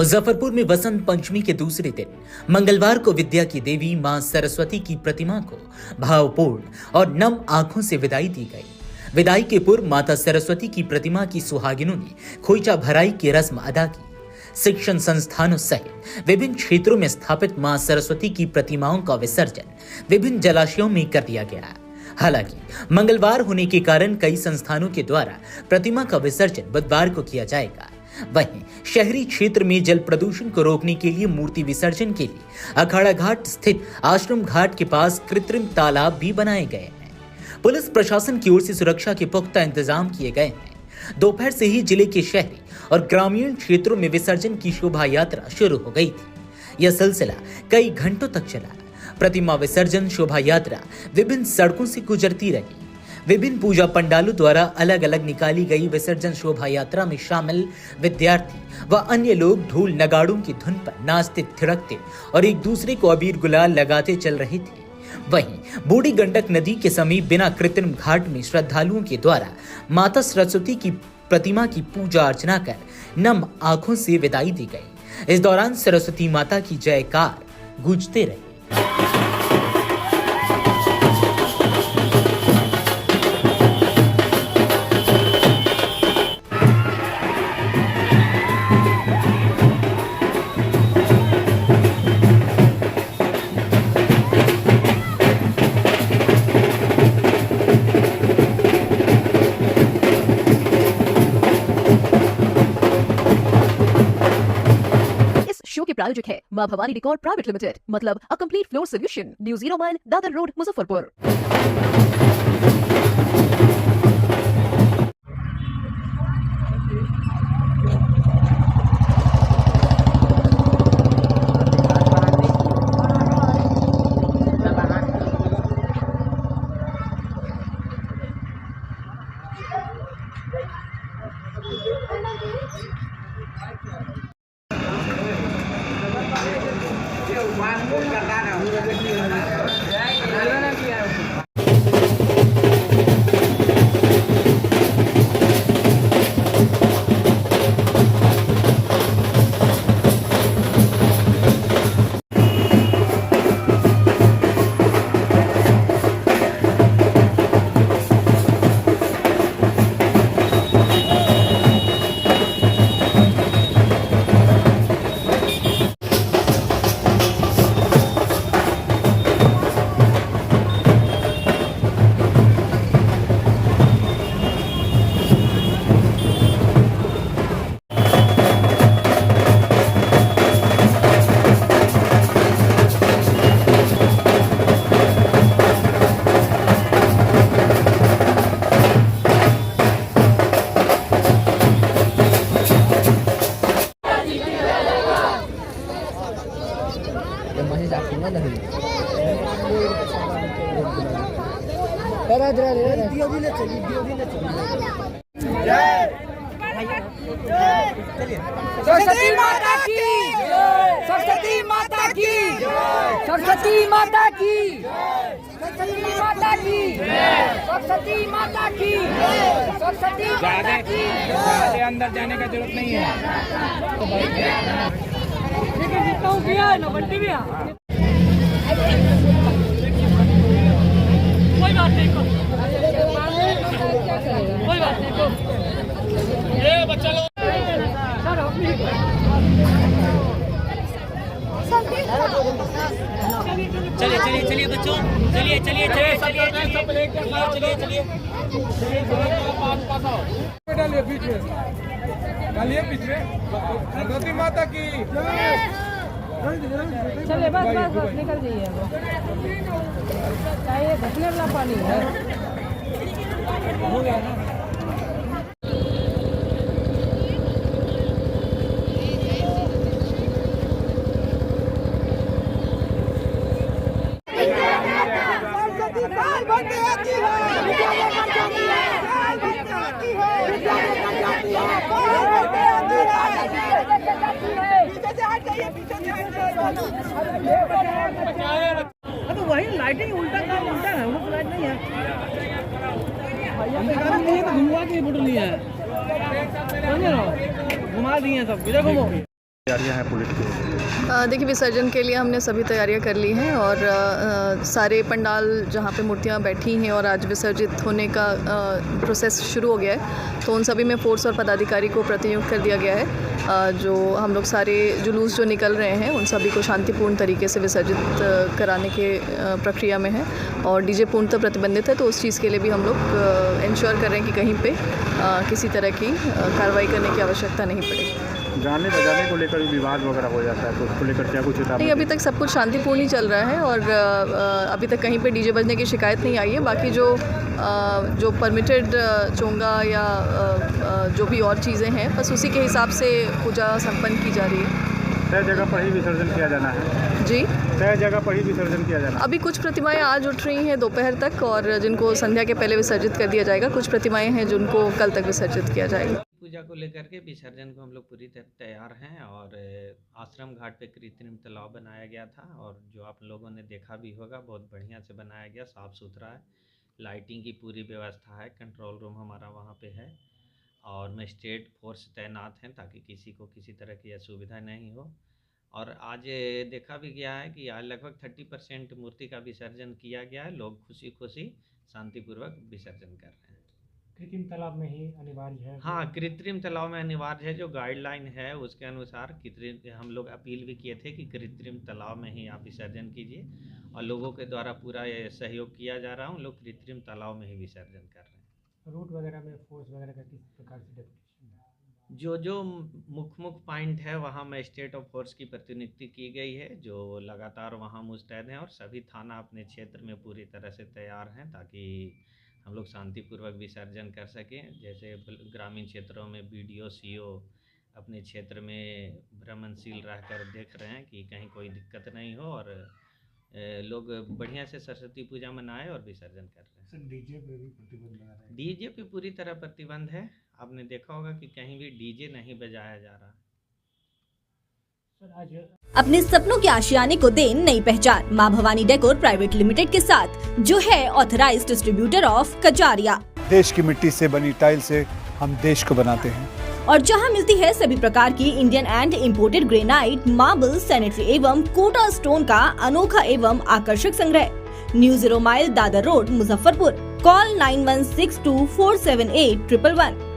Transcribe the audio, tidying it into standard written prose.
मुजफ्फरपुर में वसंत पंचमी के दूसरे दिन मंगलवार को विद्या की देवी मां सरस्वती की प्रतिमा को भावपूर्ण और नम आंखों से विदाई दी गई। विदाई के पूर्व माता सरस्वती की प्रतिमा की सुहागिनों ने खोइचा भराई की रस्म अदा की। शिक्षण संस्थानों सहित विभिन्न क्षेत्रों में स्थापित मां सरस्वती की प्रतिमाओं का विसर्जन विभिन्न जलाशयों में कर दिया गया। हालांकि मंगलवार होने के कारण कई संस्थानों के द्वारा प्रतिमा का विसर्जन बुधवार को किया जाएगा। वहीं शहरी क्षेत्र में जल प्रदूषण को रोकने के लिए मूर्ति विसर्जन के लिए अखाड़ा घाट स्थित आश्रम घाट के पास कृत्रिम तालाब भी बनाए गए हैं। पुलिस प्रशासन की ओर से सुरक्षा के पुख्ता इंतजाम किए गए हैं। दोपहर से ही जिले के शहरी और ग्रामीण क्षेत्रों में विसर्जन की शोभा यात्रा शुरू हो गई थी। यह सिलसिला कई घंटों तक चला। प्रतिमा विसर्जन शोभा यात्रा विभिन्न सड़कों से गुजरती रही। विभिन्न पूजा पंडालों द्वारा अलग अलग निकाली गई विसर्जन शोभा यात्रा में शामिल विद्यार्थी व अन्य लोग ढोल नगाड़ों की धुन पर नाचते थिरकते और एक दूसरे को अबीर गुलाल लगाते चल रहे थे। वहीं बूढ़ी गंडक नदी के समीप बिना कृत्रिम घाट में श्रद्धालुओं के द्वारा माता सरस्वती की प्रतिमा की पूजा अर्चना कर नम आंखों से विदाई दी गई। इस दौरान सरस्वती माता की जयकार गूंजते रहे। शो के प्रायोजक है मां भवानी डेकोर प्राइवेट लिमिटेड, मतलब a complete floor solution, new 0 mile, Dadar road, Muzaffarpur. Saraswati माता की, सरस्वती माता की, सरस्वती माता की, सरस्वती माता की, सरस्वती माता की, सरस्वती माता की। ज़्यादा अंदर जाने का जरूरत नहीं है। जितना हूँ किया है ना बंटी भी कोई बात नहीं, कोई बात नहीं। ये बच्चा लोग चलिए चलिए चलिए बच्चों, चलिए चलिए चलिए चलिए चलिए। डालिए बीच में, डालिए बीच में। सरस्वती माता की। चले बस बस बस निकल जाइए। चाहिए घटने वाला पानी है, हो गया ना। तो वही लाइटिंग उल्टा काम उल्टा है, वो लाइट नहीं है। घुमा के फोटो लिया है, घुमा दिए सब, इधर घूमो। तैयारियां हैं पुलिस की? देखिए, विसर्जन के लिए हमने सभी तैयारियां कर ली हैं और सारे पंडाल जहां पे मूर्तियां बैठी हैं और आज विसर्जित होने का प्रोसेस शुरू हो गया है, तो उन सभी में फोर्स और पदाधिकारी को प्रतिनियुक्त कर दिया गया है। जो हम लोग सारे जुलूस जो निकल रहे हैं उन सभी को शांतिपूर्ण तरीके से विसर्जित कराने के प्रक्रिया में है और डीजे पूर्णतः प्रतिबंधित है, तो उस चीज़ के लिए भी हम लोग इंश्योर कर रहे हैं कि कहीं पे किसी तरह की कार्रवाई करने की आवश्यकता नहीं पड़ेगी। गाने बजाने को लेकर विवाद वगैरह हो जाता है, तो उसको लेकर क्या कुछ चेतावनी? नहीं, अभी तक सब कुछ शांतिपूर्ण ही चल रहा है और अभी तक कहीं पे डीजे बजने की शिकायत नहीं आई है। बाकी जो परमिटेड चोंगा या जो भी और चीज़ें हैं, बस उसी के हिसाब से पूजा संपन्न की जा रही है। तय जगह पर ही विसर्जन किया जाना है? जी, तय जगह पर ही विसर्जन किया जाना है। अभी कुछ प्रतिमाएं आज उठ रही हैं दोपहर तक और जिनको संध्या के पहले विसर्जित कर दिया जाएगा। कुछ प्रतिमाएं हैं जिनको कल तक विसर्जित किया जाएगा। पूजा को लेकर के विसर्जन को हम लोग पूरी तरह तैयार हैं और आश्रम घाट पे कृत्रिम तालाब बनाया गया था और जो आप लोगों ने देखा भी होगा, बहुत बढ़िया से बनाया गया, साफ़ सुथरा है, लाइटिंग की पूरी व्यवस्था है, कंट्रोल रूम हमारा वहाँ पे है और मजिस्ट्रेट फोर्स तैनात हैं ताकि किसी को किसी तरह की असुविधा नहीं हो। और आज देखा भी गया है कि आज लगभग 30% मूर्ति का विसर्जन किया गया है। लोग खुशी खुशी शांतिपूर्वक विसर्जन कर रहे हैं। कृत्रिम तालाब में ही अनिवार्य है? हाँ, कृत्रिम तालाब में अनिवार्य है। जो गाइडलाइन है उसके अनुसार हम लोग अपील भी किए थे कि कृत्रिम तालाब में ही आप विसर्जन कीजिए और लोगों के द्वारा पूरा ये सहयोग किया जा रहा है। उन लोग कृत्रिम तालाब में ही विसर्जन कर रहे हैं। रूट वगैरह में फोर्स वगैरह का किस प्रकार से डेफिनेशन है? जो मुख्य पॉइंट है वहाँ मजिस्ट्रेट ऑफ फोर्स की प्रतिनियुक्ति की गई है, जो लगातार वहाँ मुस्तैद हैं और सभी थाना अपने क्षेत्र में पूरी तरह से तैयार हैं ताकि हम लोग शांतिपूर्वक विसर्जन कर सकें। जैसे ग्रामीण क्षेत्रों में BDO CO अपने क्षेत्र में भ्रमणशील रहकर देख रहे हैं कि कहीं कोई दिक्कत नहीं हो और लोग बढ़िया से सरस्वती पूजा मनाएं और विसर्जन कर रहे हैं। सर, डीजे पे भी प्रतिबंध लगा रहे हैं? डीजे पे पूरी तरह प्रतिबंध है। आपने देखा होगा कि कहीं भी डीजे नहीं बजाया जा रहा। सर, आज अपने सपनों के आशियाने को दे नई पहचान माँ भवानी डेकोर प्राइवेट लिमिटेड के साथ, जो है ऑथराइज्ड डिस्ट्रीब्यूटर ऑफ कजारिया। देश की मिट्टी से बनी टाइल से हम देश को बनाते हैं और जहां मिलती है सभी प्रकार की Indian and imported granite, marble, sanitary एवं कोटा स्टोन का अनोखा एवं आकर्षक संग्रह। New 0 mile, Dadar road, Muzaffarpur. Call 9162478111।